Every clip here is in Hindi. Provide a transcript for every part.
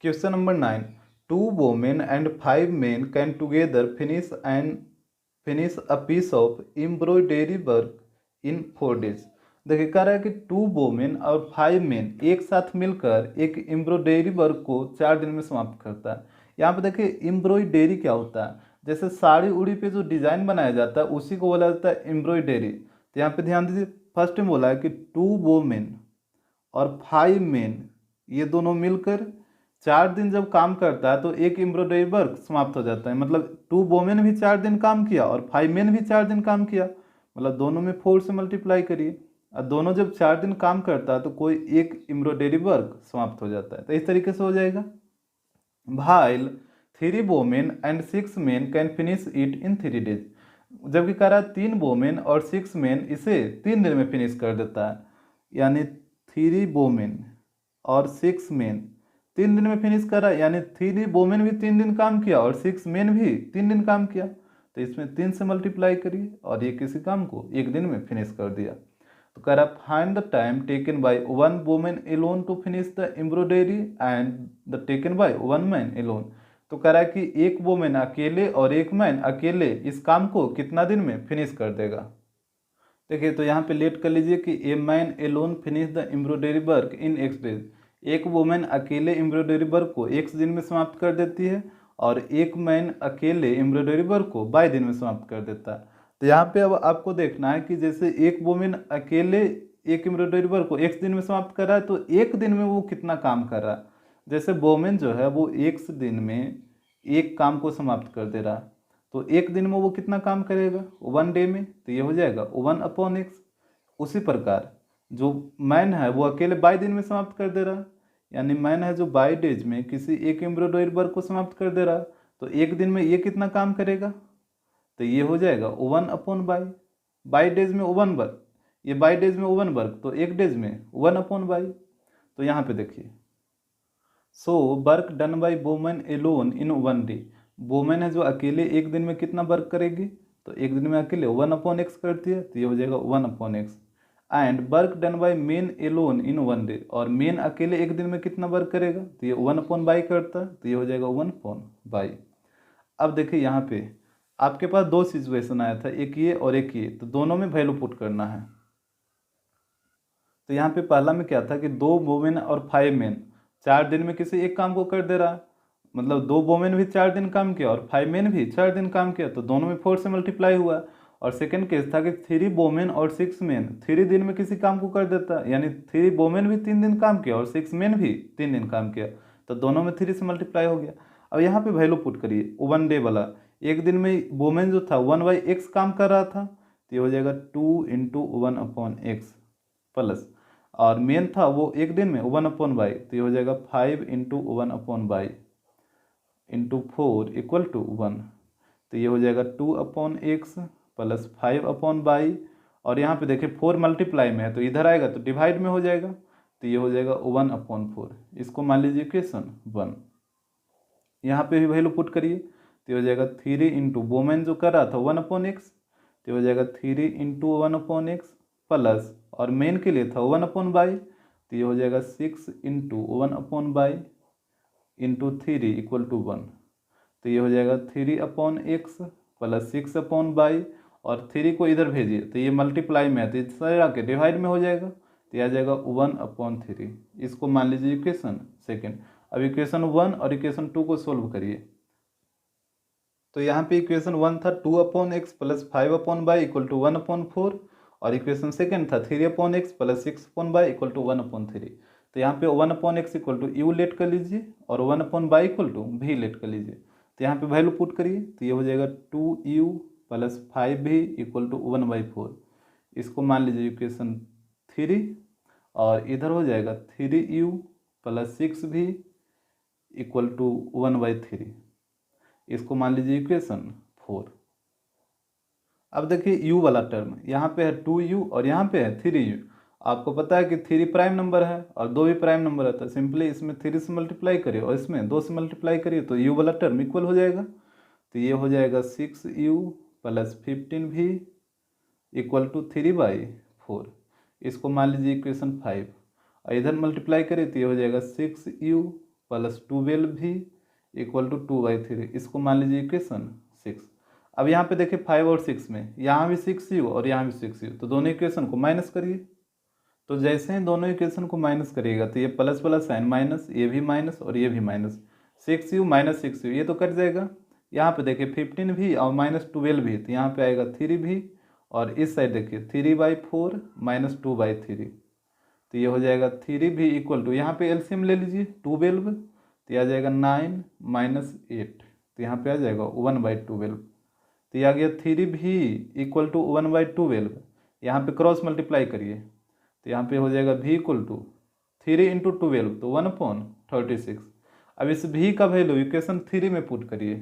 Question number 9. Two women and 5 men can together finish a piece of embroidery work in 4 days. देखिए कह रहा है कि 2 वोमेन और 5 मेन एक साथ मिलकर एक एम्ब्रॉयडरी वर्क को 4 दिन में समाप्त करता है। यहाँ पे देखिए एम्ब्रॉयडरी क्या होता है, जैसे साड़ी उड़ी पे जो डिजाइन बनाया जाता है उसी को बोला जाता है एम्ब्रॉयडरी। तो यहाँ पे ध्यान दीजिए, फर्स्ट में बोला है कि 2 वोमेन और 5 मेन ये दोनों मिलकर 4 दिन जब काम करता है तो एक एम्ब्रॉयडरी वर्क समाप्त हो जाता है। मतलब 2 वोमेन भी 4 दिन काम किया और 5 मेन भी 4 दिन काम किया, मतलब दोनों में 4 से मल्टीप्लाई करिए और दोनों जब 4 दिन काम करता है तो कोई एक एम्ब्रॉयडरी वर्क समाप्त हो जाता है। तो इस तरीके से हो जाएगा। भाइल 3 women and 6 main can finish it in 3 days। जबकि कह रहा है 3 वोमेन और 6 मेन इसे 3 दिन में फिनिश कर देता है, यानी 3 वोमेन और 6 मेन 3 दिन में फिनिश कर रहा है, यानी 3 वोमेन भी 3 दिन काम किया और 6 मेन भी 3 दिन काम किया। तो इसमें 3 से मल्टीप्लाई करिए और ये किसी काम को 1 दिन में फिनिश कर दिया। तो कह रहा है find the time taken by 1 women alone to finish the embroidery and the taken by 1 man alone. तो कह रहा है कि 1 वोमेन अकेले और 1 मैन अकेले इस काम को कितना दिन में फिनिश कर देगा। देखिए तो यहाँ पे लेट कर लीजिए कि a man alone finish the embroidery work in X days। 1 women अकेले एम्ब्रॉयडरी वर्क को X दिन में समाप्त कर देती है और 1 मैन अकेले एम्ब्रॉयडरी वर्क को Y दिन में समाप्त कर देता है। तो यहाँ पे अब आपको देखना है कि जैसे 1 वोमेन अकेले एक एम्ब्रॉयडरी वर्क को X दिन में समाप्त कर रहा है तो 1 दिन में वो कितना काम कर रहा है। जैसे वोमेन जो है वो X दिन में एक काम को समाप्त कर दे रहा है, तो 1 दिन में वो कितना काम करेगा 1 डे में, तो ये हो जाएगा 1/X। उसी प्रकार जो मैन है वो अकेले 22 दिन में समाप्त कर दे रहा है, यानी मैन है जो 22 डेज में किसी एक एम्ब्रॉयडरी वर्क को समाप्त कर दे रहा है, तो 1 दिन में ये कितना काम करेगा, तो ये हो जाएगा 1/22। 22 डेज में 1 वर्क, ये 22 डेज में 1 वर्क, तो 1 डेज में 1/22। तो यहाँ पे देखिए so work done by women alone in 1 day. Women है जो अकेले 1 दिन में कितना वर्क करेगी, तो 1 दिन में अकेले 1/X करती है, तो ये हो जाएगा 1/X। And work done by main alone in 1 day, और मेन अकेले 1 दिन में कितना वर्क करेगा, तो ये 1/बाई करता है, तो ये हो जाएगा 1/बाई। अब देखिए यहाँ पे आपके पास 2 सिचुएशन आया था, एक ये और एक ये, तो दोनों में वैल्यू पुट करना है। तो यहाँ पे पहला में क्या था कि 2 वोमेन और 5 मेन 4 दिन में किसी एक काम को कर दे रहा, मतलब 2 वोमेन भी 4 दिन काम किया और 5 मेन भी 4 दिन काम किया, तो दोनों में 4 से मल्टीप्लाई हुआ। और सेकंड केस था कि 3 वोमेन और 6 मेन 3 दिन में किसी काम को कर देता, यानी 3 वोमेन भी 3 दिन काम किया और 6 मेन भी 3 दिन काम किया, तो दोनों में 3 से मल्टीप्लाई हो गया। अब यहाँ पे वैल्यू पुट करिए 1 डे वाला, 1 दिन में वोमेन जो था 1/X काम कर रहा था, तो ये हो जाएगा 2/1/X प्लस, और मेन था वो 1 दिन में 1/बाई, तो ये हो जाएगा 5/1/बाई इंटू 4 इक्वल टू 1, तो ये हो जाएगा 2/X प्लस 5/बाई। और यहाँ पे देखिए 4 मल्टीप्लाई में है तो इधर आएगा तो डिवाइड में हो जाएगा, तो ये हो जाएगा 1/4। इसको मान लीजिए इक्वेशन 1। यहाँ पे भी वैल्यू पुट करिए, तो हो जाएगा 3 इंटू वोमेन जो कर रहा था 1/X, तो हो जाएगा 3 इंटू 1/X प्लस, और मेन के लिए था 1/बाई, तो ये हो जाएगा 6 इंटू 1/बाई इंटू 3 इक्वल टू 1, तो ये हो जाएगा 3/X प्लस 6/बाई, और 3 को इधर भेजिए तो ये मल्टीप्लाई में है तो इस तरह के डिवाइड में हो जाएगा, तो यह आ जाएगा 1/3। इसको मान लीजिए इक्वेशन सेकेंड। अब इक्वेशन 1 और इक्वेशन 2 को सोल्व करिए। तो यहाँ पे इक्वेशन 1 था 2/X प्लस 5/बाई इक्वल टू 1/4, और इक्वेशन सेकेंड था 3/X प्लस 6/बाई इक्वल टू 1/3। तो यहाँ पे 1/X equal to you let कर लीजिए और 1/बाई इक्वल टू भी लेट कर लीजिए। तो यहाँ पे वैल्यू पुट करिए, तो ये हो जाएगा 2u plus 5v equal to 1/4। इसको मान लीजिए इक्वेशन 3, और इधर हो जाएगा 3u plus 6v equal to 1/3। इसको मान लीजिए इक्वेशन 4। अब देखिए u वाला टर्म यहाँ पे है 2u और यहाँ पे है 3u। आपको पता है कि 3 प्राइम नंबर है और 2 भी प्राइम नंबर है, तो सिंपली इसमें 3 से मल्टीप्लाई करिए और इसमें 2 से मल्टीप्लाई करिए तो u वाला टर्म इक्वल हो जाएगा। तो ये हो जाएगा 6u plus 15v equal to 3/4। इसको मान लीजिए इक्वेशन 5, और इधर मल्टीप्लाई करिए तो ये हो जाएगा 6u plus 12v equal to 2/3, इसको मान लीजिए इक्वेशन 6। अब यहाँ पे देखिए 5 और 6 में, यहाँ भी 6u और यहाँ भी 6u, तो दोनों इक्वेशन को माइनस करिए। तो जैसे ही दोनों इक्वेशन को माइनस करिएगा तो ये प्लस प्लस साइन माइनस, ये भी माइनस और ये भी माइनस, 6u माइनस 6u ये तो कट जाएगा। यहाँ पे देखिए 15 भी और माइनस 12 भी, तो यहाँ पे आएगा 3 भी, और इस साइड देखिए 3/4 माइनस 2/3, तो ये हो जाएगा 3 भी इक्वल टू, यहाँ पे एलसीएम ले लीजिए 12, तो ये आ जाएगा 9 माइनस 8, तो यहाँ पे आ जाएगा 1/12, तो ये आ गया 3 भी इक्वल टू 1/12। यहाँ पे क्रॉस मल्टीप्लाई करिए तो यहाँ पे हो जाएगा v इक्वल टू 3 इंटू 12 तो 1/36। अब इस v का वैल्यू इक्वेशन 3 में पुट करिए,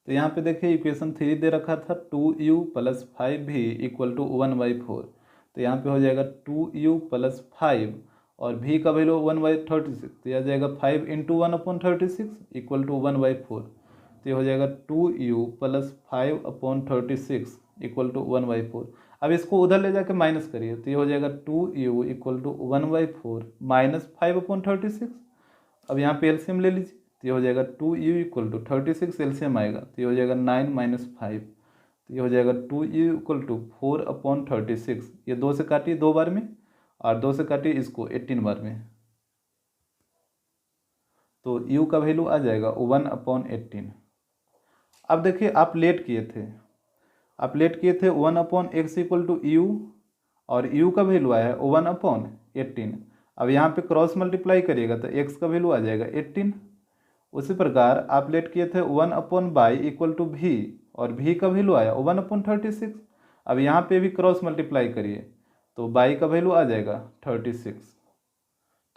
तो यहाँ पे देखिए इक्वेशन 3 दे रखा था 2u plus 5v equal to 1/4, तो यहाँ पे हो जाएगा 2u प्लस 5 और v का वैल्यू 1/36, तो यह आ जाएगा 5 इंटू 1/36 इक्वल टू 1/4, तो ये हो जाएगा 2u प्लस 5/36 इक्वल टू 1/4। अब इसको उधर ले जाके माइनस करिए तो ये हो जाएगा 2u इक्वल टू 1/4 माइनस 5/36। अब यहाँ पे एलसीएम ले लीजिए तो ये हो जाएगा 2u इक्वल टू 36 एलसीएम आएगा तो ये हो जाएगा 9 माइनस 5, तो ये हो जाएगा 2u इक्वल टू 4/36। ये 2 से काटिए 2 बार में और 2 से काटिए इसको 18 बार में, तो u का वैल्यू आ जाएगा 1/18। अब देखिए आप लेट किए थे 1/x इक्वल टू u और u का वैल्यू आया है 1/18। अब यहाँ पे क्रॉस मल्टीप्लाई करिएगा तो x का वैल्यू आ जाएगा 18। उसी प्रकार आप लेट किए थे 1/y इक्वल टू v और v का वैल्यू आया 1/36। अब यहाँ पे भी क्रॉस मल्टीप्लाई करिए तो y का वैल्यू आ जाएगा 36।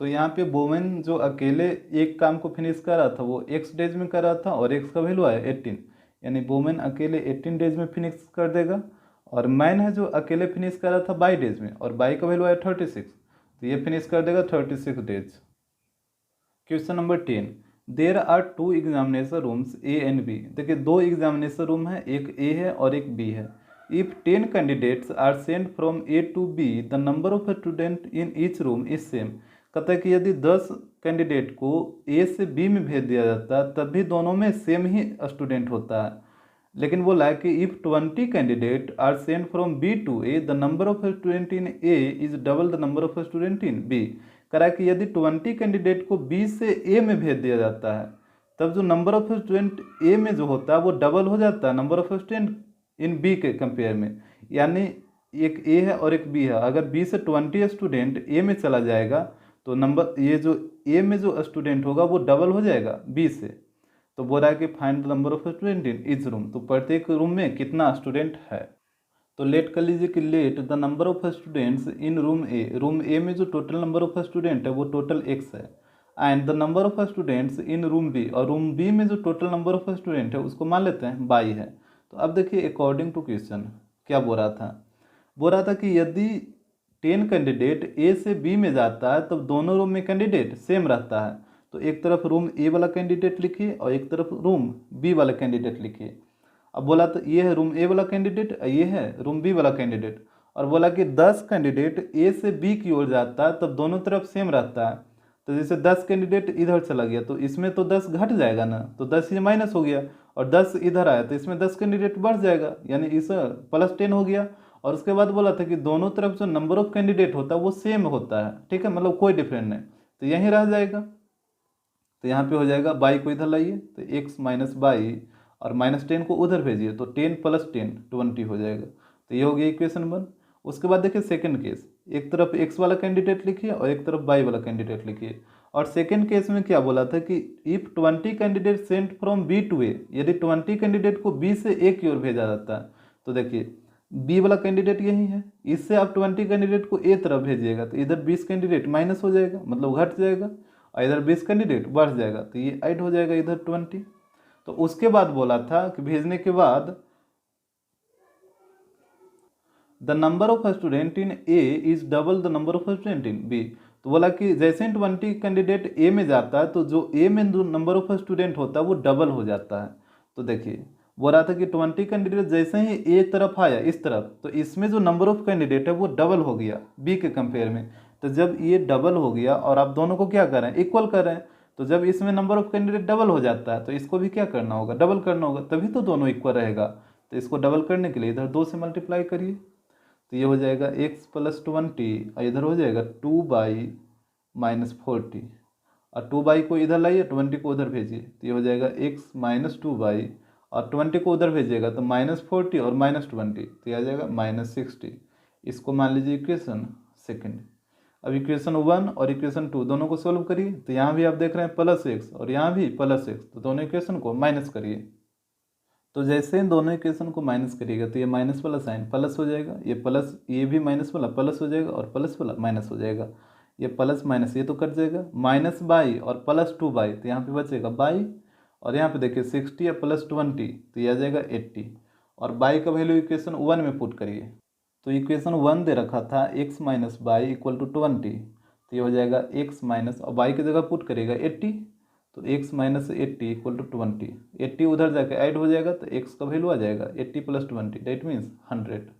तो यहाँ पे बोवेन जो अकेले एक काम को फिनिश कर रहा था वो x डेज में कर रहा था और x का वैल्यू आया 18, यानी बोवेन अकेले 18 डेज में फिनिश कर देगा, और मैन है जो अकेले फिनिश कर रहा था 22 डेज में और बाई का वैल्यू आया 36, तो ये फिनिश कर देगा 36 days. Question number 10, there are 2 examination rooms A and B. देखिए 2 एग्जामिनेशन रूम है, एक ए है और एक बी है। If 10 candidates are sent from A to B the number of student in each room is same. कहता है कि यदि 10 कैंडिडेट को ए से बी में भेज दिया जाता है तब भी दोनों में सेम ही स्टूडेंट होता है, लेकिन बोला है कि if 20 candidate are sent from B to A the number of student in A is double the number of student in B. कह रहा है कि यदि 20 कैंडिडेट को बी से ए में भेज दिया जाता है तब जो नंबर ऑफ स्टूडेंट ए में जो होता है वो डबल हो जाता है number of student in B के कंपेयर में। यानी एक ए है और एक बी है, अगर बी से 20 स्टूडेंट ए में चला जाएगा तो नंबर ये जो ए में जो स्टूडेंट होगा वो डबल हो जाएगा बी से। तो बोल रहा है कि find the number of student in each room, तो प्रत्येक रूम में कितना स्टूडेंट है। तो लेट कर लीजिए कि let the number of students in room ए में जो टोटल नंबर ऑफ स्टूडेंट है वो टोटल x है, and the number of students in room b, और रूम बी में जो टोटल नंबर ऑफ स्टूडेंट है उसको मान लेते हैं y है। तो अब देखिए अकॉर्डिंग टू क्वेश्चन क्या बोल रहा था कि यदि 10 कैंडिडेट ए से बी में जाता है तब दोनों रूम में कैंडिडेट सेम रहता है, तो एक तरफ रूम ए वाला कैंडिडेट लिखिए और एक तरफ रूम बी वाला कैंडिडेट लिखिए। अब बोला तो ये है रूम ए वाला कैंडिडेट, ये है रूम बी वाला कैंडिडेट, और बोला कि 10 कैंडिडेट ए से बी की ओर जाता है तब दोनों तरफ सेम रहता है। तो जैसे 10 कैंडिडेट इधर चला गया तो इसमें तो 10 घट जाएगा ना, तो 10 ये माइनस हो गया, और 10 इधर आया तो इसमें 10 कैंडिडेट बढ़ जाएगा, यानी इस प्लस 10 हो गया। और उसके बाद बोला था कि दोनों तरफ जो नंबर ऑफ कैंडिडेट होता है वो सेम होता है, ठीक है, मतलब कोई डिफरेंट नहीं, तो यहीं रह जाएगा। तो यहाँ पे हो जाएगा बाई को इधर लाइए तो x माइनस बाई और -10 को उधर भेजिए तो 10 + 10 20 हो जाएगा। तो ये हो गया इक्वेशन 1। उसके बाद देखिए सेकंड केस, एक तरफ x वाला कैंडिडेट लिखिए और एक तरफ y वाला कैंडिडेट लिखिए। और सेकंड केस में क्या बोला था कि if 20 candidate sent from b to a, यदि 20 कैंडिडेट को b से a की ओर भेजा जाता है तो देखिए बी वाला कैंडिडेट यही है, इससे आप 20 कैंडिडेट को ए तरफ भेजिएगा तो इधर 20 कैंडिडेट माइनस हो जाएगा, मतलब घट जाएगा, और इधर 20 कैंडिडेट बढ़ जाएगा तो ये ऐड हो जाएगा इधर 20। तो उसके बाद बोला था कि भेजने के बाद the number of student in A is double the number of student in B. तो बोला कि जैसे 20 कैंडिडेट ए में जाता है तो जो ए में जो नंबर ऑफ स्टूडेंट होता है वो डबल हो जाता है। तो देखिए बोल रहा था कि 20 कैंडिडेट जैसे ही ए तरफ आया इस तरफ तो इसमें जो नंबर ऑफ कैंडिडेट है वो डबल हो गया बी के कंपेयर में। तो जब ये डबल हो गया और आप दोनों को क्या कर रहे हैं, इक्वल कर रहे हैं, तो जब इसमें नंबर ऑफ कैंडिडेट डबल हो जाता है तो इसको भी क्या करना होगा, डबल करना होगा, तभी तो दोनों इक्वल रहेगा। तो इसको डबल करने के लिए इधर 2 से मल्टीप्लाई करिए, तो ये हो जाएगा x + 20 और इधर हो जाएगा 2 - 40, और 2 को इधर लाइए, 20 को उधर भेजिए, तो ये हो जाएगा x - 2 और 20 को उधर भेजिएगा तो -40 और -20, तो ये आ जाएगा -60। इसको मान लीजिए इक्वेशन सेकंड। अब इक्वेशन 1 और इक्वेशन 2 दोनों को सोल्व करिए, तो यहाँ भी आप देख रहे हैं +x और यहाँ भी +x, तो दोनों इक्वेशन को माइनस करिए। तो जैसे इन दोनों इक्वेशन को माइनस करिएगा तो ये माइनस वाला साइन प्लस हो जाएगा, ये प्लस, ये भी माइनस वाला प्लस हो जाएगा और प्लस वाला माइनस हो जाएगा। ये प्लस माइनस ये तो कट जाएगा, -22 और +2 तो यहाँ पे बचेगा 22, और यहाँ पे देखिए 60 और +20 तो ये आ जाएगा 80, और बाई का वैल्यू इक्वेशन 1 में पुट करिए। तो इक्वेशन 1 दे रखा था x - y = 20, तो ये हो जाएगा x माइनस, और y की जगह पुट करिएगा 80, तो x - 80 = 20, 80 उधर जाके ऐड हो जाएगा तो x का वैल्यू आ जाएगा 80 + 20 दैट मीन्स 100।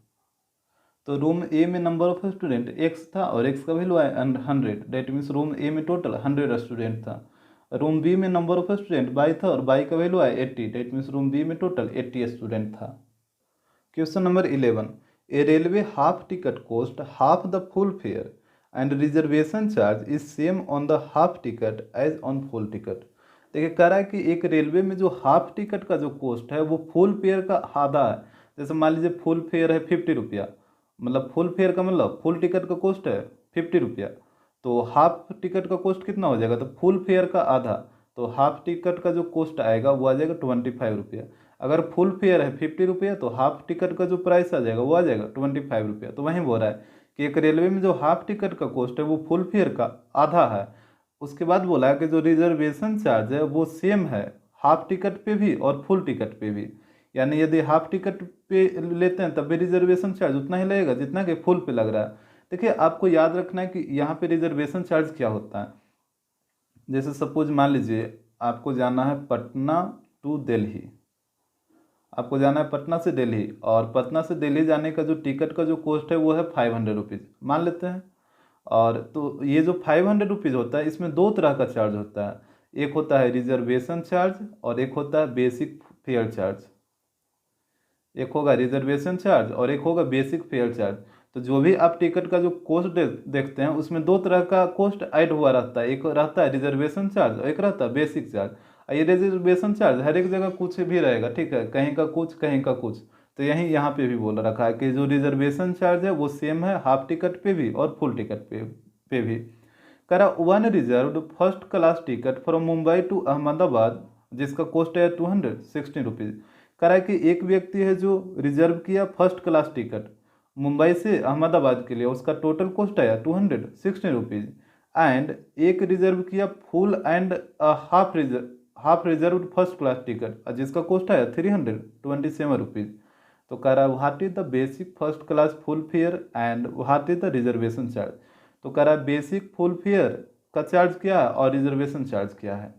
तो रूम ए में नंबर ऑफ स्टूडेंट x था और x का वैल्यू आया 100, दैट मीन्स रूम ए में टोटल 100 स्टूडेंट था। रूम बी में नंबर ऑफ स्टूडेंट 22 था और 22 का वैल्यू आया 80, दैट मीन्स रूम बी में टोटल 80 स्टूडेंट था। Question number 11, a railway half ticket cost half the full fare and reservation charge is same on the half ticket as on full ticket. देखिए कह रहा है कि एक रेलवे में जो हाफ टिकट का जो कॉस्ट है वो फुल फेयर का आधा है। जैसे मान लीजिए फुल फेयर है 50 रुपया, मतलब फुल फेयर का मतलब फुल टिकट का कॉस्ट है 50 रुपया, तो हाफ टिकट का कॉस्ट कितना हो जाएगा, तो फुल फेयर का आधा, तो हाफ टिकट का जो कॉस्ट आएगा वो आ जाएगा 25 रुपया। अगर फुल फेयर है 50 रुपया तो हाफ टिकट का जो प्राइस आ जाएगा वो आ जाएगा 25 रुपया। तो वहीं बोल रहा है कि एक रेलवे में जो हाफ टिकट का कॉस्ट है वो फुल फेयर का आधा है। उसके बाद बोला है कि जो रिजर्वेशन चार्ज है वो सेम है हाफ टिकट पे भी और फुल टिकट पे भी, यानी यदि हाफ टिकट पे लेते हैं तब भी रिजर्वेशन चार्ज उतना ही लगेगा जितना कि फुल पे लग रहा है। देखिए आपको याद रखना है कि यहाँ पे रिजर्वेशन चार्ज क्या होता है। जैसे सपोज मान लीजिए आपको जाना है पटना टू दिल्ली, आपको जाना है पटना से दिल्ली, और पटना से दिल्ली जाने का जो टिकट का जो कॉस्ट है वो है 500 रुपीज़ मान लेते हैं। और तो ये जो 500 रुपीज़ होता है इसमें दो तरह का चार्ज होता है, एक होता है रिजर्वेशन चार्ज और एक होता है बेसिक फेयर चार्ज। एक होगा रिजर्वेशन चार्ज और एक होगा बेसिक फेयर चार्ज। तो जो भी आप टिकट का जो कॉस्ट देखते हैं उसमें दो तरह का कॉस्ट ऐड हुआ रहता है, एक रहता है रिजर्वेशन चार्ज और एक रहता है बेसिक चार्ज। ये रिजर्वेशन चार्ज हर एक जगह कुछ भी रहेगा, ठीक है, कहीं का कुछ कहीं का कुछ। तो यही यहाँ पे भी बोल रखा है कि जो रिजर्वेशन चार्ज है वो सेम है हाफ टिकट पे भी और फुल टिकट पे भी। कह रहा 1 reserved first class ticket from Mumbai to Ahmedabad जिसका कॉस्ट है 216 रुपीज़। कह रहा है कि एक व्यक्ति है जो रिजर्व किया फर्स्ट क्लास टिकट मुंबई से अहमदाबाद के लिए, उसका टोटल कॉस्ट आया 216 रुपीज़, एंड एक रिजर्व किया full and half reserve first class ticket जिसका कॉस्ट आया 327 रुपीज़। तो कह रहा है what is the basic first class full fare and what is the reservation charge. तो कह रहा है बेसिक फुल फेयर का चार्ज क्या है और रिजर्वेशन चार्ज क्या है।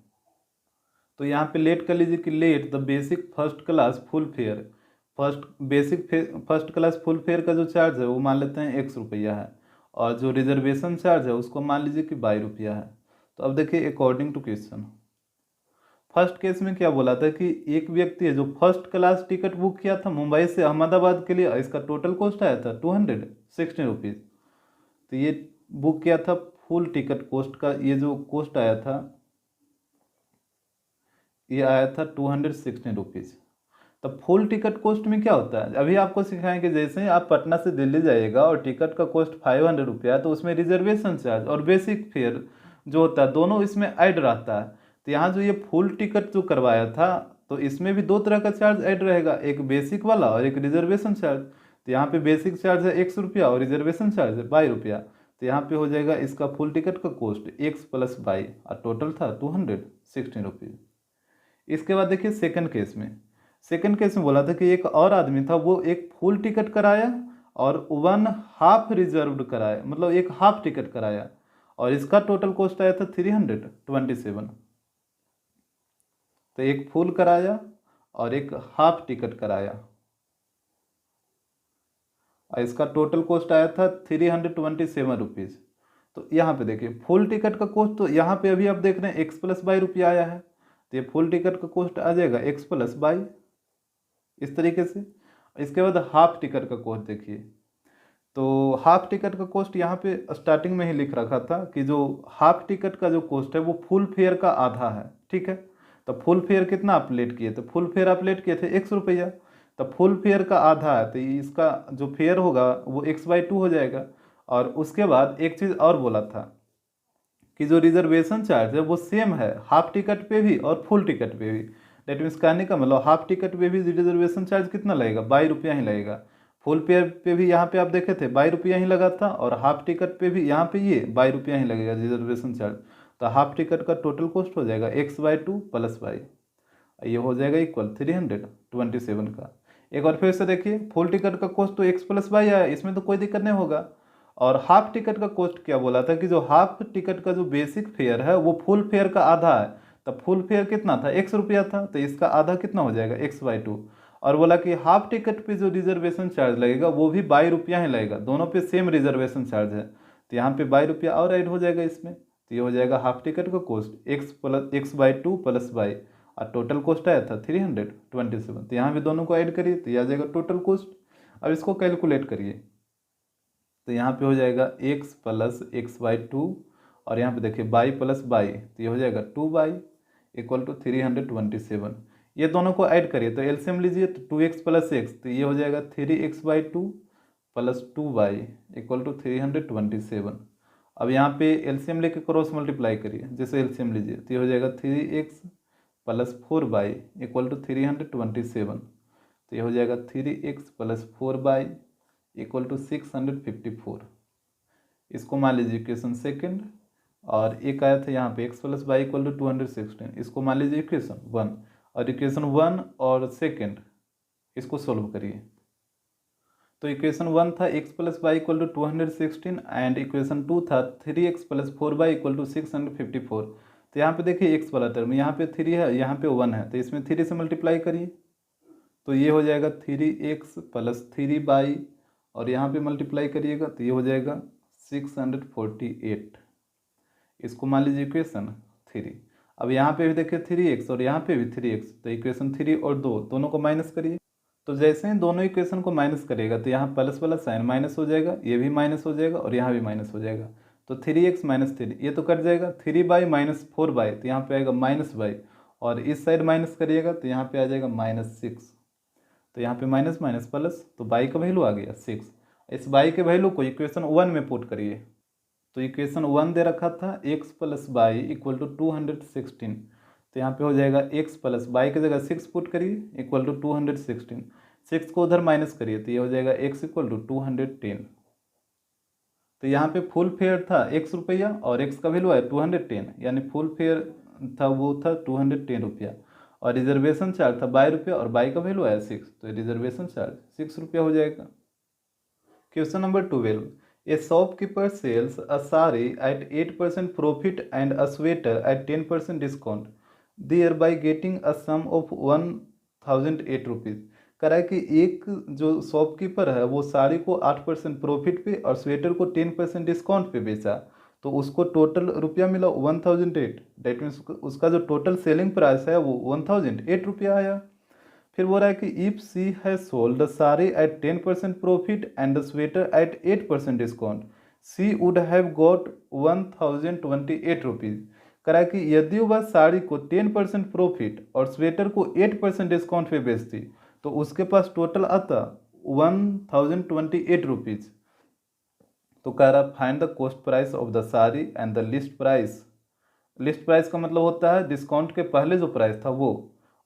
तो यहाँ पे लेट कर लीजिए कि let the basic first class full fair, first class full fair का जो चार्ज है वो मान लेते हैं 100 रुपया है, और जो रिजर्वेशन चार्ज है उसको मान लीजिए कि 22 रुपया है। तो अब देखिए according to question, first case में क्या बोला था कि एक व्यक्ति है जो फर्स्ट क्लास टिकट बुक किया था मुंबई से अहमदाबाद के लिए, इसका टोटल कॉस्ट आया था 216 रुपीज़। तो ये बुक किया था फुल टिकट कॉस्ट का, ये जो कॉस्ट आया था ये आया था 216 रुपीज़। तब फुल टिकट कॉस्ट में क्या होता है, अभी आपको सिखाएंगे। जैसे ही आप पटना से दिल्ली जाइएगा और टिकट का कॉस्ट 500 रुपया, तो उसमें रिजर्वेशन चार्ज और बेसिक फेयर जो होता है दोनों इसमें ऐड रहता है। तो यहाँ जो ये फुल टिकट जो करवाया था तो इसमें भी दो तरह का चार्ज ऐड रहेगा, एक बेसिक वाला और एक रिजर्वेशन चार्ज। तो यहाँ पे बेसिक चार्ज है 100 रुपया और रिजर्वेशन चार्ज है 22 रुपया। तो यहाँ पे हो जाएगा इसका फुल टिकट का कॉस्ट x + 22 और टोटल था 216 रुपीज़। इसके बाद देखिए सेकंड केस में बोला था कि एक और आदमी था वो एक फुल टिकट कराया और 1 हाफ रिजर्व्ड कराया, मतलब एक हाफ टिकट कराया, और इसका टोटल कॉस्ट आया था 327। तो एक फुल कराया और एक हाफ टिकट कराया और इसका टोटल कॉस्ट आया था 327 रुपीज़। तो यहाँ पे देखिए फुल टिकट का कॉस्ट, तो यहाँ पे अभी आप देख रहे हैं एक्स प्लस बाई रुपया आया है, तो ये फुल टिकट का कॉस्ट आ जाएगा एक्स प्लस बाई, इस तरीके से। इसके बाद हाफ टिकट का कॉस्ट देखिए, तो हाफ टिकट का कॉस्ट यहाँ पे स्टार्टिंग में ही लिख रखा था कि जो हाफ टिकट का जो कॉस्ट है वो फुल फेयर का आधा है, ठीक है। तो फुल फेयर कितना आप लेट किए थे, फुल फेयर आप लेट किए थे ₹1, तो फुल फेयर का आधा है, तो इसका जो फेयर होगा वो x/2 हो जाएगा। और उसके बाद एक चीज़ और बोला था कि जो रिजर्वेशन चार्ज है वो सेम है हाफ टिकट पे भी और फुल टिकट पे भी। डेट मीन्स कहने का मतलब हाफ टिकट पे भी रिजर्वेशन चार्ज कितना लगेगा, ₹22 ही लगेगा। फुल फेयर पे भी यहाँ पे आप देखे थे ₹22 ही लगा था, और हाफ टिकट पे भी यहाँ पे ये ₹22 ही लगेगा रिजर्वेशन चार्ज। तो हाफ टिकट का टोटल कॉस्ट हो जाएगा x/2 प्लस y, ये हो जाएगा इक्वल 327 का। एक बार फिर से देखिए, फुल टिकट का कॉस्ट तो x प्लस वाई आया, इसमें तो कोई दिक्कत नहीं होगा। और हाफ टिकट का कॉस्ट क्या बोला था कि जो हाफ टिकट का जो बेसिक फेयर है वो फुल फेयर का आधा है। तब फुल फेयर कितना था, ₹1 था, तो इसका आधा कितना हो जाएगा x/2। और बोला कि हाफ टिकट पे जो रिजर्वेशन चार्ज लगेगा वो भी ₹22 ही लगेगा, दोनों पे सेम रिजर्वेशन चार्ज है, तो यहाँ पे ₹22 और ऐड हो जाएगा इसमें। तो ये हो जाएगा हाफ टिकट का कॉस्ट x/2 प्लस वाई, और टोटल कॉस्ट आया था 327। तो यहाँ भी दोनों को ऐड करिए तो ये आ जाएगा टोटल कॉस्ट। अब इसको कैलकुलेट करिए, तो यहाँ पे हो जाएगा x प्लस x/2, और यहाँ पे देखिए बाई प्लस बाई, तो ये हो जाएगा 2y इक्वल टू 327। ये दोनों को ऐड करिए तो एलसीएम लीजिए, तो 2x प्लस x, तो ये हो जाएगा 3x/2 plus 2y equal to 327। अब यहाँ पे एलसीएम लेके क्रॉस मल्टीप्लाई करिए, जैसे एलसीएम लीजिए तो ये हो जाएगा 3x plus 4y equal to 327। तो ये हो जाएगा 3x plus 4y equal to 654। इसको मान लीजिए इक्वेशन सेकंड, और एक आया था यहाँ पे x plus y equal to 216, इसको मान लीजिए इक्वेशन 1, और इक्वेशन 1 और सेकंड इसको सोल्व करिए। तो इक्वेशन 1 था x plus y equal to 216, and equation 2 था 3x plus 4y equal to 654। तो यहाँ पे देखिए x वाला टर्म, यहाँ पे 3 है, यहाँ पे 1 है, तो इसमें 3 से मल्टीप्लाई करिए, तो ये हो जाएगा 3x प्लस 3y, और यहाँ पे मल्टीप्लाई करिएगा तो ये हो जाएगा 648। इसको मान लीजिए इक्वेशन 3। अब यहाँ पे भी देखिए 3x और यहाँ पे भी 3x, तो इक्वेशन 3 और 2 दोनों को माइनस करिए। तो जैसे ही दोनों इक्वेशन को माइनस करिएगा तो यहाँ प्लस वाला साइन माइनस हो जाएगा, ये भी माइनस हो जाएगा, और यहाँ भी माइनस हो जाएगा। तो 3x माइनस 3 ये तो कट जाएगा, 3y माइनस 4y, तो यहाँ पे आएगा माइनस y, और इस साइड माइनस करिएगा तो यहाँ पे आ जाएगा -6। तो यहाँ पे माइनस माइनस प्लस, तो y का वैल्यू आ गया 6। इस y के वैल्यू को इक्वेशन 1 में पुट करिए, तो इक्वेशन 1 दे रखा था x plus y equal to 216, तो यहाँ पे हो जाएगा x प्लस वाई की जगह 6 पुट करिए इक्वल टू 216, 6 को उधर माइनस करिए तो ये हो जाएगा x इक्वल टू 210। तो यहाँ पे फुल फेयर था ₹1 और x का वैल्यू है 210, यानी फुल फेयर था वो था 210 रुपया, और रिजर्वेशन चार्ज था ₹22 और बाई का वैल्यू आया 6, तो रिजर्वेशन चार्ज ₹6 हो जाएगा। Question number 12, a shopkeeper sells a sari at 8% profit and a sweater at 10% discount, thereby getting a sum of 1008 rupees. कह रहा है कि एक जो शॉपकीपर है वो साड़ी को 8% प्रॉफिट पे और स्वेटर को 10% डिस्काउंट पे बेचा, तो उसको टोटल रुपया मिला 1008। डेट मीन्स उसका जो टोटल सेलिंग प्राइस है वो 1008 रुपया आया। फिर बोल रहा है कि if she has sold the sari at 10% profit and the sweater at 8% discount, she would have got 1028 rupees. कह रहा है कि यदि वह साड़ी को 10% प्रॉफिट और स्वेटर को 8% डिस्काउंट पे बेचती तो उसके पास टोटल आता 1028 रुपीज़। तो कह रहा find the cost price of the sari and the list price. List price का मतलब होता है डिस्काउंट के पहले जो प्राइस था वो,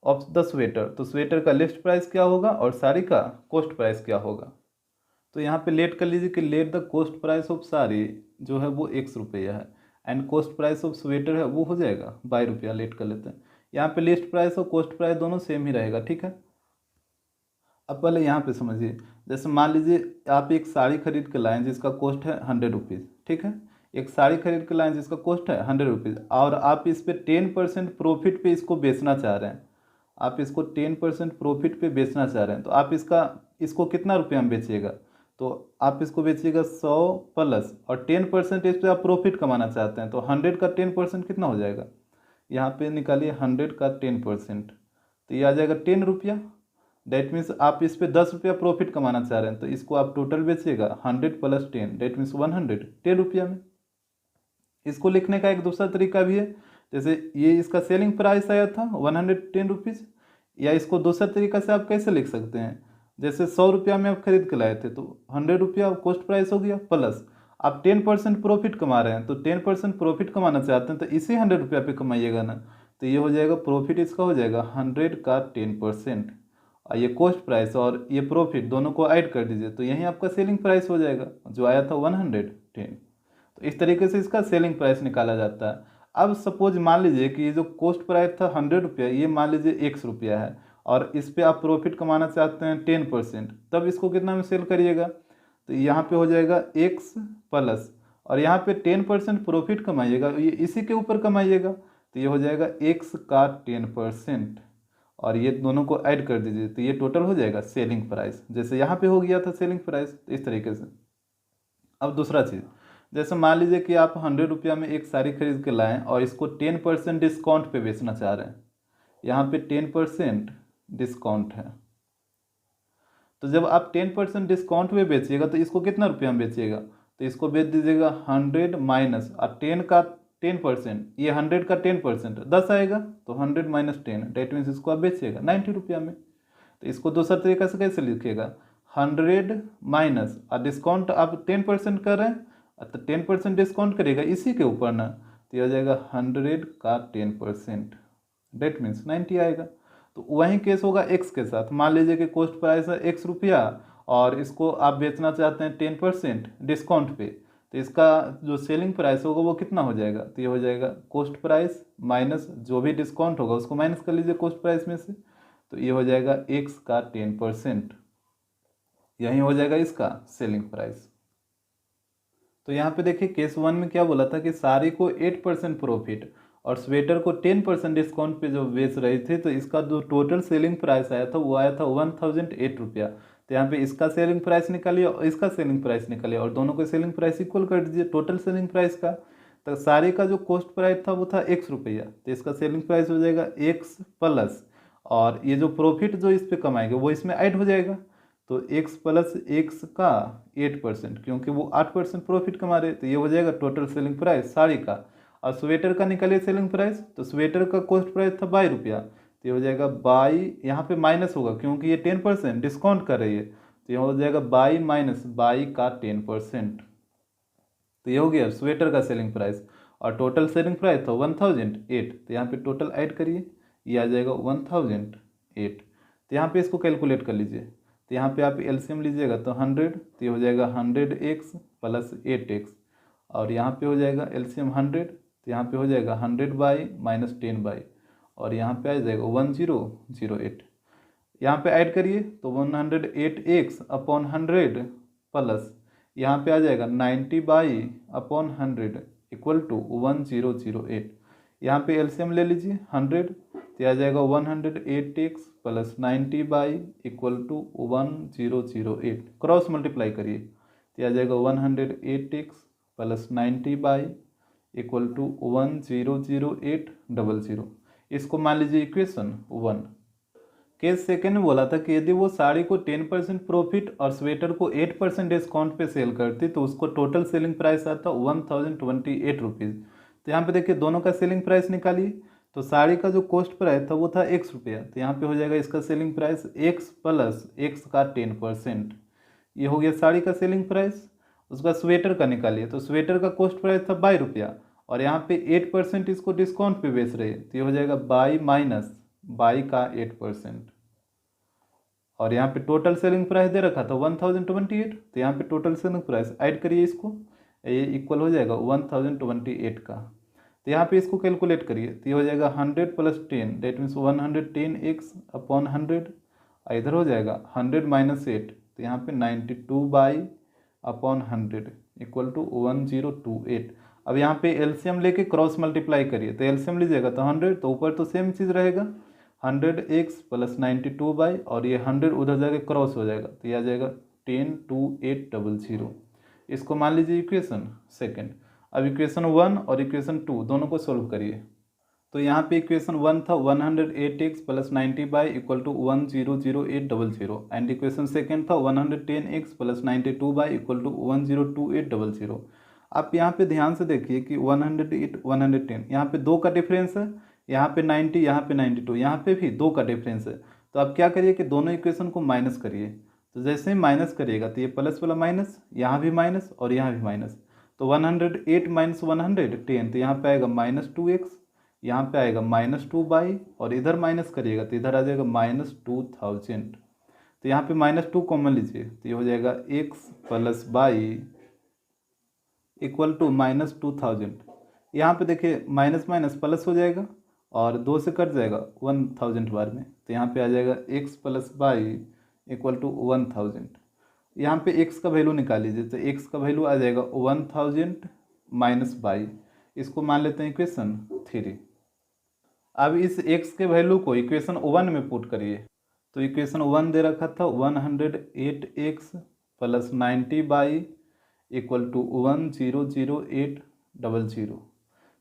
ऑफ द स्वेटर, तो स्वेटर का लिस्ट प्राइस क्या होगा और साड़ी का कॉस्ट प्राइस क्या होगा। तो यहाँ पे लेट कर लीजिए कि let the cost price of sari जो है वो ₹1 है, and cost price of sweater है वो हो जाएगा ₹22, लेट कर लेते हैं। यहाँ पे लिस्ट प्राइस और कॉस्ट प्राइस दोनों सेम ही रहेगा, ठीक है। अब पहले यहाँ पे समझिए, जैसे मान लीजिए आप एक साड़ी खरीद के लाएँ जिसका कॉस्ट है 100 रुपीज़, ठीक है। एक साड़ी खरीद के लाएँ जिसका कॉस्ट है 100 रुपीज़, और आप इस पर 10% प्रॉफिट पे इसको बेचना चाह रहे हैं, आप इसको 10% प्रॉफिट पे बेचना चाह रहे हैं, तो आप इसको कितना रुपये में बेचिएगा, तो आप इसको बेचिएगा 100 प्लस और 10% इस पर आप प्रॉफिट कमाना चाहते हैं, तो 100 का 10% कितना हो जाएगा, यहाँ पे निकालिए 100 का 10%, तो ये आ जाएगा 10 रुपया। डेट मीन्स आप इस पे 10 रुपया प्रॉफिट कमाना चाह रहे हैं, तो इसको आप टोटल बेचिएगा 100 प्लस 10, डेट मीन्स 100, 10 रुपया में। इसको लिखने का एक दूसरा तरीका भी है, जैसे ये इसका सेलिंग प्राइस आया था 110 रुपीज़, या इसको दूसरा तरीका से आप कैसे लिख सकते हैं, जैसे 100 रुपया में आप खरीद के लाए थे तो 100 रुपया कॉस्ट प्राइस हो गया, प्लस आप 10% प्रॉफिट कमा रहे हैं, तो 10% प्रॉफिट कमाना चाहते हैं तो इसी 100 रुपया पे कमाइएगा ना, तो ये हो जाएगा प्रॉफिट इसका हो जाएगा 100 का 10%, और ये कॉस्ट प्राइस और ये प्रॉफिट दोनों को ऐड कर दीजिए, तो यही आपका सेलिंग प्राइस हो जाएगा जो आया था 110। तो इस तरीके से इसका सेलिंग प्राइस निकाला जाता है। अब सपोज मान लीजिए कि ये जो कॉस्ट प्राइस था 100 रुपया, ये मान लीजिए 100 रुपया है और इस पे आप प्रॉफिट कमाना चाहते हैं 10%, तब इसको कितना में सेल करिएगा, तो यहाँ पे हो जाएगा x प्लस और यहाँ पे 10% प्रॉफिट कमाइएगा, ये इसी के ऊपर कमाइएगा, तो ये हो जाएगा x का 10% और ये दोनों को ऐड कर दीजिए, तो ये टोटल हो जाएगा सेलिंग प्राइस, जैसे यहाँ पे हो गया था सेलिंग प्राइस, इस तरीके से। अब दूसरा चीज़, जैसे मान लीजिए कि आप 100 रुपया में एक साड़ी खरीद के लाएं और इसको 10% डिस्काउंट पे बेचना चाह रहे हैं, यहाँ पे 10% डिस्काउंट है, तो जब आप 10% डिस्काउंट में बेचिएगा तो इसको कितना रुपया में बेचिएगा, तो इसको बेच दीजिएगा 100 माइनस और 10 का 10%, ये 100 का 10% 10 आएगा, तो 100 माइनस 10, डेट मीन्स इसको आप बेचिएगा 90 रुपया में। तो इसको दूसरा तरीका से कैसे लिखिएगा, 100 माइनस और डिस्काउंट आप 10% कर रहे हैं, तो 10% डिस्काउंट करेगा इसी के ऊपर ना, तो यह हो जाएगा 100 का 10%, डेट मीन्स 90 आएगा। तो वही केस होगा एक्स के साथ, मान लीजिए कि कॉस्ट प्राइस है x रुपया और इसको आप बेचना चाहते हैं 10% डिस्काउंट पे, तो इसका जो सेलिंग प्राइस होगा वो कितना हो जाएगा, तो ये हो जाएगा कॉस्ट प्राइस माइनस जो भी डिस्काउंट होगा उसको माइनस कर लीजिए कॉस्ट प्राइस में से, तो ये हो जाएगा x का 10%, यही हो जाएगा इसका सेलिंग प्राइस। तो यहाँ पे देखिए केस 1 में क्या बोला था कि साड़ी को 8% प्रॉफिट और स्वेटर को 10% डिस्काउंट पे जो बेच रहे थे, तो इसका जो टोटल सेलिंग प्राइस आया था वो आया था 1008 रुपया। तो यहाँ पे इसका सेलिंग प्राइस निकालिए और इसका सेलिंग प्राइस निकालिए और दोनों को सेलिंग प्राइस इक्वल कर दीजिए टोटल सेलिंग प्राइस का। तो साड़ी का जो कॉस्ट प्राइस था वो था x रुपया, तो इसका सेलिंग प्राइस हो जाएगा x प्लस और ये जो प्रॉफिट जो इस पर कमाएंगे वो इसमें ऐड हो जाएगा, तो x प्लस x का 8%, क्योंकि वो 8% प्रॉफिट कमा रहे, तो ये हो जाएगा टोटल सेलिंग प्राइस साड़ी का। और स्वेटर का निकालिए सेलिंग प्राइस, तो स्वेटर का कॉस्ट प्राइस था 22 रुपया, तो ये हो जाएगा 22, यहाँ पे माइनस होगा क्योंकि ये 10% डिस्काउंट कर रही है, तो ये हो जाएगा 22 माइनस 22 का 10%, तो ये हो गया स्वेटर का सेलिंग प्राइस। और टोटल सेलिंग प्राइस था 1008, तो यहाँ पे टोटल ऐड करिए, ये आ जाएगा 1008, तो यहाँ पे इसको कैलकुलेट कर लीजिए, तो यहाँ पे आप एलसीएम लीजिएगा तो 100, तो ये हो जाएगा 100x प्लस 8x, और यहाँ पे हो जाएगा एलसीएम 100, तो यहाँ पे हो जाएगा 100 बाई माइनस 10 बाई, और यहाँ पे आ जाएगा 1008, यहाँ पे ऐड करिए तो 108x अपॉन 100 प्लस यहाँ पे आ जाएगा 90 बाई अपॉन 100 इक्वल टू 1008, यहाँ पे एलसीएम ले लीजिए 100, तो आ जाएगा 108x plus 90 y equal to 1008, cross multiply करिए, तो आ जाएगा 108x plus 90 y equal to 100800। इसको मान लीजिए इक्वेशन 1। केस सेकेंड में बोला था कि यदि वो साड़ी को 10% प्रॉफिट और स्वेटर को 8% डिस्काउंट पे सेल करती तो उसको टोटल सेलिंग प्राइस आता 1028 रुपीज़। तो यहाँ पे देखिए दोनों का सेलिंग प्राइस निकालिए, तो साड़ी का जो कॉस्ट प्राइस था वो था x रुपया, तो यहाँ पे हो जाएगा इसका selling price x plus x का 10%, ये हो गया साड़ी का सेलिंग प्राइस। उसका स्वेटर का निकालिए, तो स्वेटर का कॉस्ट प्राइस था 22 रुपया और यहाँ पे 8% इसको डिस्काउंट पे बेच रहे हैं, तो ये हो जाएगा 22 माइनस 22 का 8%, और यहाँ पे टोटल सेलिंग प्राइस दे रखा था 1028, तो यहाँ पे टोटल सेलिंग प्राइस ऐड करिए इसको, ये इक्वल हो जाएगा 1028 का। तो यहाँ पे इसको कैलकुलेट करिए, तो ये हो जाएगा 100 plus 10 that means 110x upon 100, इधर हो जाएगा 100 माइनस 8, तो यहाँ पे 92 बाई अपॉन 100 इक्वल टू 1028। अब यहाँ पे एलसीएम लेके क्रॉस मल्टीप्लाई करिए, तो एलसीएम लीजिएगा तो 100, तो ऊपर तो सेम चीज़ रहेगा 100x प्लस 92 बाई, और ये 100 उधर जाके क्रॉस हो जाएगा, तो ये आ जाएगा 1102800। इसको मान लीजिए इक्वेशन सेकंड। अब इक्वेशन 1 और इक्वेशन 2 दोनों को सोल्व करिए। तो यहाँ पे इक्वेशन 1 था 108x plus 90y equal to 1000800 and equation second था 110x plus 92y equal to 102800। आप यहाँ पे ध्यान से देखिए कि 108 110 यहाँ पे 2 का डिफरेंस है, यहाँ पे 90, यहाँ पे 92, यहाँ पे भी 2 का डिफरेंस है। तो आप क्या करिए कि दोनों इक्वेशन को माइनस करिए। तो जैसे ही माइनस करिएगा तो ये प्लस वाला माइनस, यहाँ भी माइनस और यहाँ भी माइनस। तो 108 माइनस 110 तो यहाँ पे आएगा -2x, यहाँ पे आएगा -2y और इधर माइनस करिएगा तो इधर आ जाएगा -2000। तो यहाँ पे -2 कॉमन लीजिए तो ये हो जाएगा x plus y equal to -2000। यहाँ पे देखिए माइनस माइनस प्लस हो जाएगा और 2 से कट जाएगा 1000 बार में। तो यहाँ पे आ जाएगा x plus y equal to 1000। यहाँ पे x का वैल्यू निकाल लीजिए तो x का वैल्यू आ जाएगा 1000 माइनस वाई। इसको मान लेते हैं इक्वेशन 3। अब इस x के वैल्यू को इक्वेशन 1 में पुट करिए। तो इक्वेशन 1 दे रखा था 108x plus 90y equal to 100800।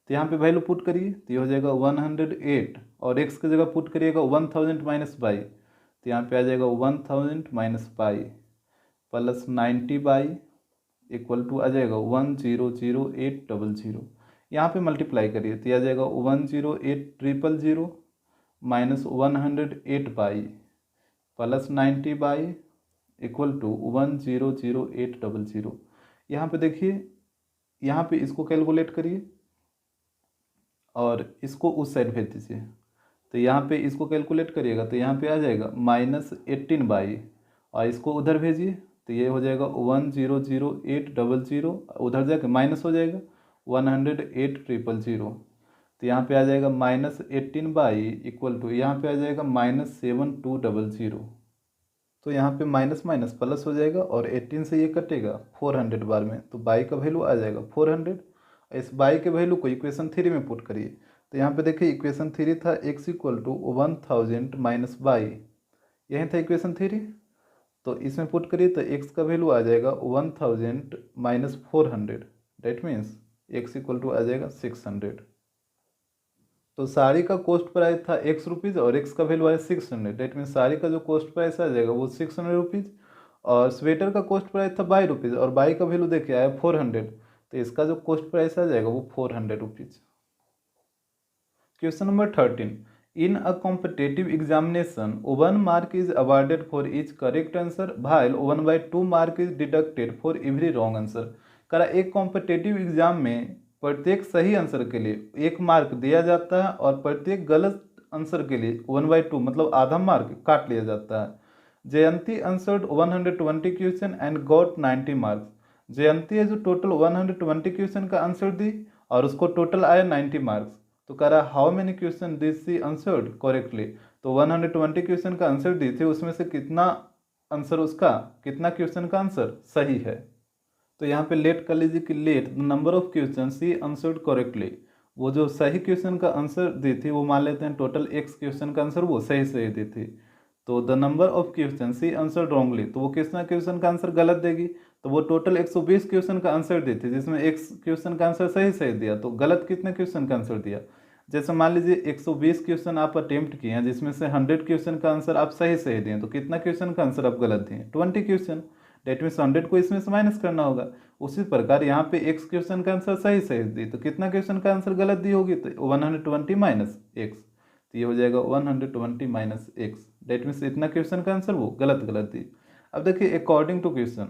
तो यहाँ पे वैल्यू पुट करिए तो ये हो जाएगा 108 और x की जगह पुट करिएगा 1000 माइनस बाई। तो यहाँ पे आ जाएगा 1000 minus by plus 90y equal to आ जाएगा 100800। यहाँ पे मल्टीप्लाई करिए तो आ जाएगा 108000 minus 108y plus 90y equal to 100800। यहाँ पे देखिए, यहाँ पे इसको कैलकुलेट करिए और इसको उस साइड भेज दीजिए। तो यहाँ पे इसको कैलकुलेट करिएगा तो यहाँ पे आ जाएगा -18y और इसको उधर भेजिए तो ये हो जाएगा 100800, उधर जाके माइनस हो जाएगा 108000। तो यहाँ पे आ जाएगा -18y इक्वल टू यहाँ पे आ जाएगा -7200। तो यहाँ पे माइनस माइनस प्लस हो जाएगा और 18 से ये कटेगा 400 बार में। तो बाई का वैल्यू आ जाएगा 400। इस बाई के वैल्यू को इक्वेशन 3 में पुट करिए। तो यहाँ पे देखिए इक्वेशन 3 था x equal to 1000 minus y, यही था इक्वेशन 3। तो इसमें पुट करिए तो x का वैल्यू आ जाएगा 1000 minus 400, that means x equal to आ जाएगा 600। तो साड़ी का कॉस्ट प्राइस था x रुपीज़ और x का वैल्यू आया 600, डेट मीन्स साड़ी का जो कॉस्ट प्राइस आ जाएगा वो 600 रुपीज़ और स्वेटर का कॉस्ट प्राइस था 22 रुपीज़ और बाई का वैल्यू देखिए आया 400। तो इसका जो कॉस्ट प्राइस आ जाएगा वो 400 rupees. Question number 13, in a competitive examination 1 mark is awarded for each correct answer while 1/2 mark is deducted for every wrong answer. करा एक कॉम्पिटेटिव एग्जाम में प्रत्येक सही आंसर के लिए 1 मार्क दिया जाता है और प्रत्येक गलत आंसर के लिए 1/2 मतलब आधा मार्क काट लिया जाता है। Jayanti answered 120 question and got 90 marks. Jayanti है जो टोटल 120 क्वेश्चन का आंसर दी और उसको टोटल आया 90 मार्क्स। तो कह रहा how many question did she answered correctly. तो 120 क्वेश्चन का आंसर दी थे, उसमें से कितना आंसर उसका, कितना क्वेश्चन का आंसर सही है। तो यहाँ पे लेट कर लीजिए कि let the number of question she answered correctly. वो जो सही क्वेश्चन का आंसर दी थी वो मान लेते हैं टोटल x क्वेश्चन का आंसर वो सही सही दी थी। तो the number of question she answered wrongly, तो वो कितना क्वेश्चन का आंसर गलत देगी। तो वो टोटल 120 क्वेश्चन का आंसर दी थी जिसमें x क्वेश्चन का आंसर सही सही दिया, तो गलत कितने क्वेश्चन का आंसर दिया। जैसे मान लीजिए 120 क्वेश्चन आप अटेम्प्ट किए हैं जिसमें से 100 क्वेश्चन का आंसर आप सही सही दिए, तो कितना क्वेश्चन का आंसर आप गलत दिए, 20 क्वेश्चन। डेट मीन्स 100 को इसमें से माइनस करना होगा। उसी प्रकार यहाँ पे x क्वेश्चन का आंसर सही सही दी, तो कितना क्वेश्चन का आंसर गलत दी होगी, तो 120 माइनस x। तो ये हो जाएगा 120 माइनस x, डेट मीन्स इतना क्वेश्चन का आंसर वो गलत गलत दी। अब देखिए अकॉर्डिंग टू क्वेश्चन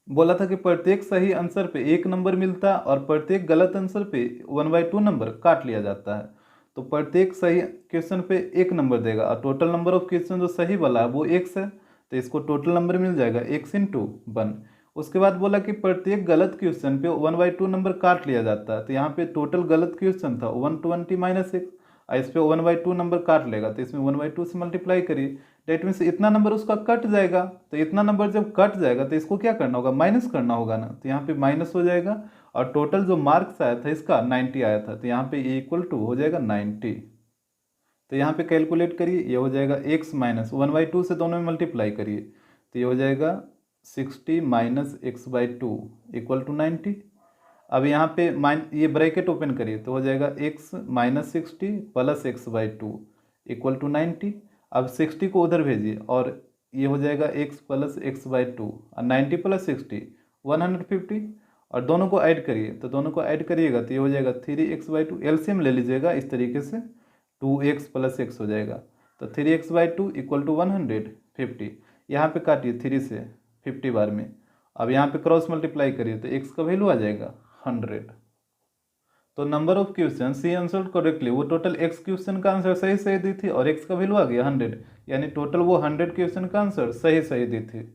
बोला था कि प्रत्येक सही आंसर पे 1 नंबर मिलता है और प्रत्येक गलत आंसर पे 1/2 नंबर काट लिया जाता है। तो प्रत्येक सही क्वेश्चन पे 1 नंबर देगा और टोटल नंबर ऑफ क्वेश्चन जो सही वाला है वो x है, तो इसको टोटल नंबर मिल जाएगा x × 1। उसके बाद बोला कि प्रत्येक गलत क्वेश्चन पे 1/2 नंबर काट लिया जाता है। तो यहाँ पे टोटल गलत क्वेश्चन था 120 माइनस x, इस पे 1/2 नंबर काट लेगा तो इसमें 1/2 से मल्टीप्लाई करिए। डेट मीन्स इतना नंबर उसका कट जाएगा। तो इतना नंबर जब कट जाएगा तो इसको क्या करना होगा, माइनस करना होगा ना। तो यहाँ पे माइनस हो जाएगा और टोटल जो मार्क्स आया था इसका 90 आया था, तो यहाँ पे ये इक्वल टू हो जाएगा 90। तो यहाँ पे कैलकुलेट करिए, ये हो जाएगा x माइनस 1/2 से दोनों में मल्टीप्लाई करिए तो ये हो जाएगा 60 minus x by two equal to 90। अब यहाँ पे ये ब्रैकेट ओपन करिए तो हो जाएगा x minus 60 plus x by two equal to 90। अब 60 को उधर भेजिए और ये हो जाएगा x plus x by to और 90 प्लस 60 150 और दोनों को ऐड करिए तो दोनों को ऐड करिएगा तो ये हो जाएगा 3x बाई टू। एलसीएम ले लीजिएगा इस तरीके से 2x प्लस एक्स हो जाएगा तो 3x by two equal to 150। यहाँ पे काटिए 3 से 50 बार में। अब यहाँ पे क्रॉस मल्टीप्लाई करिए तो x का वैल्यू आ जाएगा 100। तो number of question she answered correctly, वो टोटल x क्वेश्चन का आंसर सही सही दी थी और x का वैल्यू आ गया 100, यानी टोटल वो 100 क्वेश्चन का आंसर सही सही दी थी।